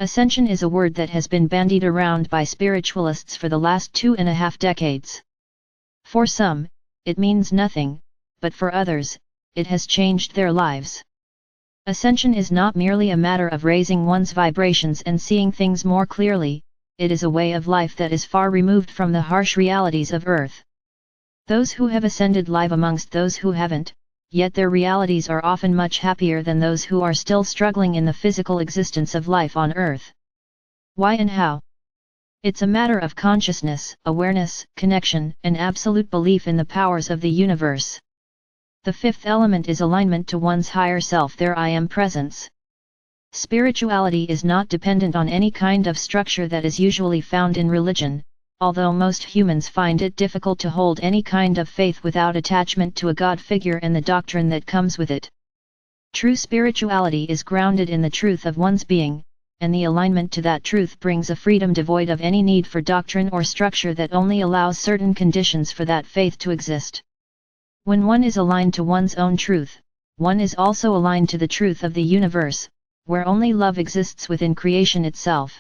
Ascension is a word that has been bandied around by spiritualists for the last 2.5 decades. For some, it means nothing, but for others, it has changed their lives. Ascension is not merely a matter of raising one's vibrations and seeing things more clearly, it is a way of life that is far removed from the harsh realities of Earth. Those who have ascended live amongst those who haven't, yet their realities are often much happier than those who are still struggling in the physical existence of life on Earth. Why and how? It's a matter of consciousness, awareness, connection, and absolute belief in the powers of the universe. The fifth element is alignment to one's higher self, their I Am presence. Spirituality is not dependent on any kind of structure that is usually found in religion, although most humans find it difficult to hold any kind of faith without attachment to a God figure and the doctrine that comes with it. True spirituality is grounded in the truth of one's being, and the alignment to that truth brings a freedom devoid of any need for doctrine or structure that only allows certain conditions for that faith to exist. When one is aligned to one's own truth, one is also aligned to the truth of the universe, where only love exists within creation itself.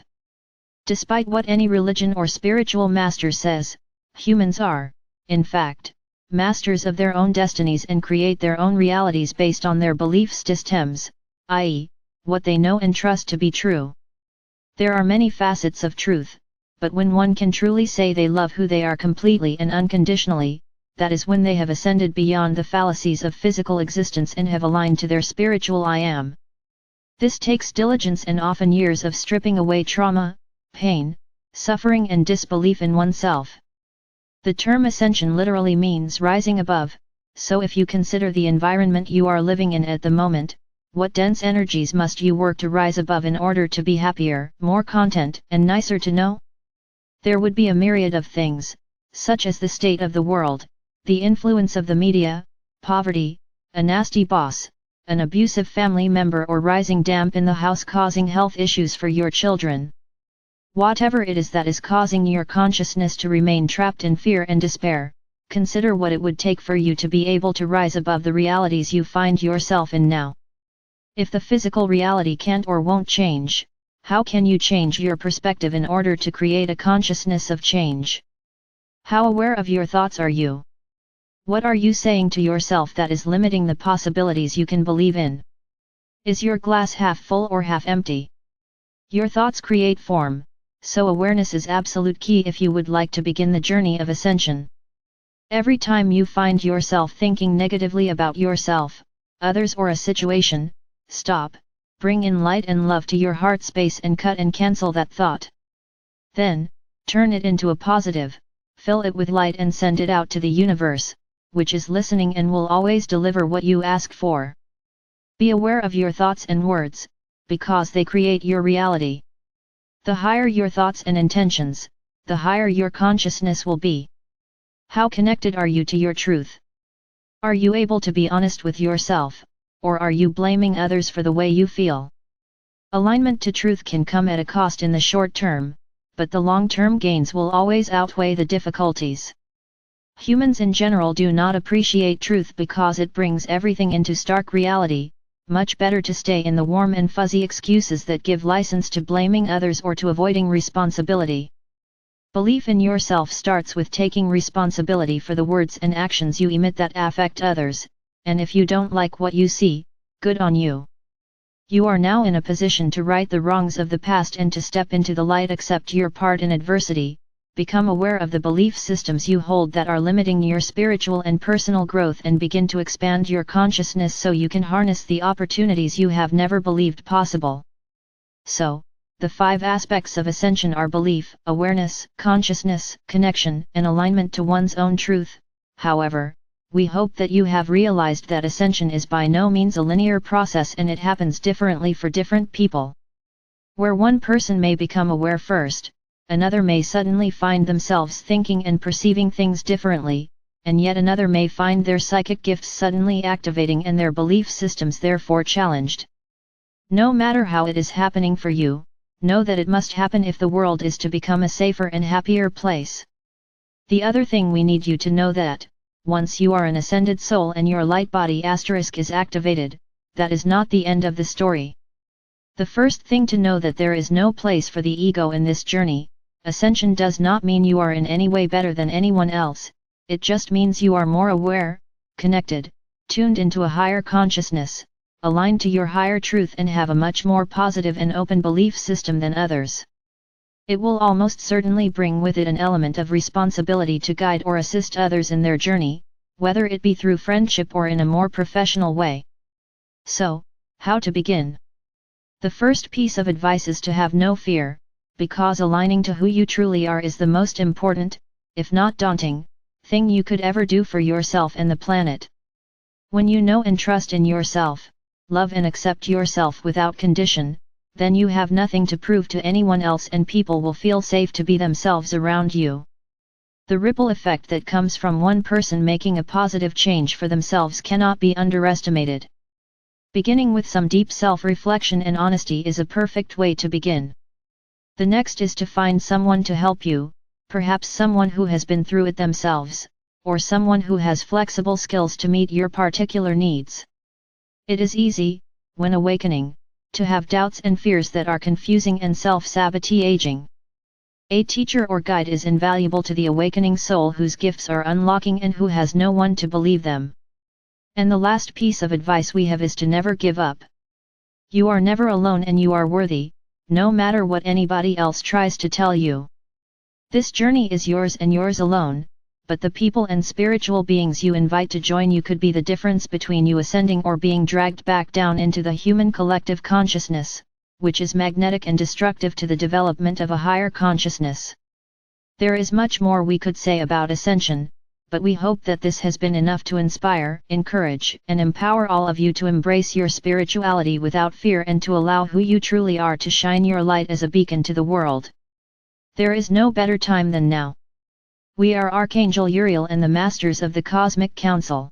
Despite what any religion or spiritual master says, humans are, in fact, masters of their own destinies and create their own realities based on their belief systems, i.e., what they know and trust to be true. There are many facets of truth, but when one can truly say they love who they are completely and unconditionally, that is when they have ascended beyond the fallacies of physical existence and have aligned to their spiritual I Am. This takes diligence and often years of stripping away trauma, pain, suffering and disbelief in oneself. The term ascension literally means rising above, so if you consider the environment you are living in at the moment, what dense energies must you work to rise above in order to be happier, more content, and nicer to know? There would be a myriad of things, such as the state of the world, the influence of the media, poverty, a nasty boss, an abusive family member or rising damp in the house causing health issues for your children. Whatever it is that is causing your consciousness to remain trapped in fear and despair, consider what it would take for you to be able to rise above the realities you find yourself in now. If the physical reality can't or won't change, how can you change your perspective in order to create a consciousness of change? How aware of your thoughts are you? What are you saying to yourself that is limiting the possibilities you can believe in? Is your glass half full or half empty? Your thoughts create form, so awareness is absolute key if you would like to begin the journey of ascension. Every time you find yourself thinking negatively about yourself, others or a situation, stop, bring in light and love to your heart space and cut and cancel that thought. Then, turn it into a positive, fill it with light and send it out to the universe, which is listening and will always deliver what you ask for. Be aware of your thoughts and words, because they create your reality. The higher your thoughts and intentions, the higher your consciousness will be. How connected are you to your truth? Are you able to be honest with yourself, or are you blaming others for the way you feel? Alignment to truth can come at a cost in the short term, but the long-term gains will always outweigh the difficulties. Humans in general do not appreciate truth because it brings everything into stark reality. Much better to stay in the warm and fuzzy excuses that give license to blaming others or to avoiding responsibility. Belief in yourself starts with taking responsibility for the words and actions you emit that affect others, and if you don't like what you see, good on you. You are now in a position to right the wrongs of the past and to step into the light, accept your part in adversity, become aware of the belief systems you hold that are limiting your spiritual and personal growth and begin to expand your consciousness so you can harness the opportunities you have never believed possible. So, the 5 aspects of ascension are belief, awareness, consciousness, connection, and alignment to one's own truth. However, we hope that you have realized that ascension is by no means a linear process and it happens differently for different people. Where one person may become aware first, another may suddenly find themselves thinking and perceiving things differently, and yet another may find their psychic gifts suddenly activating and their belief systems therefore challenged. No matter how it is happening for you, know that it must happen if the world is to become a safer and happier place. The other thing we need you to know that, once you are an ascended soul and your light body * is activated, that is not the end of the story. The first thing to know that there is no place for the ego in this journey. Ascension does not mean you are in any way better than anyone else, it just means you are more aware, connected, tuned into a higher consciousness, aligned to your higher truth and have a much more positive and open belief system than others. It will almost certainly bring with it an element of responsibility to guide or assist others in their journey, whether it be through friendship or in a more professional way. So, how to begin? The first piece of advice is to have no fear, because aligning to who you truly are is the most important, if not daunting, thing you could ever do for yourself and the planet. When you know and trust in yourself, love and accept yourself without condition, then you have nothing to prove to anyone else and people will feel safe to be themselves around you. The ripple effect that comes from one person making a positive change for themselves cannot be underestimated. Beginning with some deep self-reflection and honesty is a perfect way to begin. The next is to find someone to help you, perhaps someone who has been through it themselves, or someone who has flexible skills to meet your particular needs. It is easy, when awakening, to have doubts and fears that are confusing and self-sabotaging. A teacher or guide is invaluable to the awakening soul whose gifts are unlocking and who has no one to believe them. And the last piece of advice we have is to never give up. You are never alone and you are worthy, no matter what anybody else tries to tell you. This journey is yours and yours alone, but the people and spiritual beings you invite to join you could be the difference between you ascending or being dragged back down into the human collective consciousness, which is magnetic and destructive to the development of a higher consciousness. There is much more we could say about Ascension, but we hope that this has been enough to inspire, encourage, and empower all of you to embrace your spirituality without fear and to allow who you truly are to shine your light as a beacon to the world. There is no better time than now. We are Archangel Uriel and the Masters of the Cosmic Council.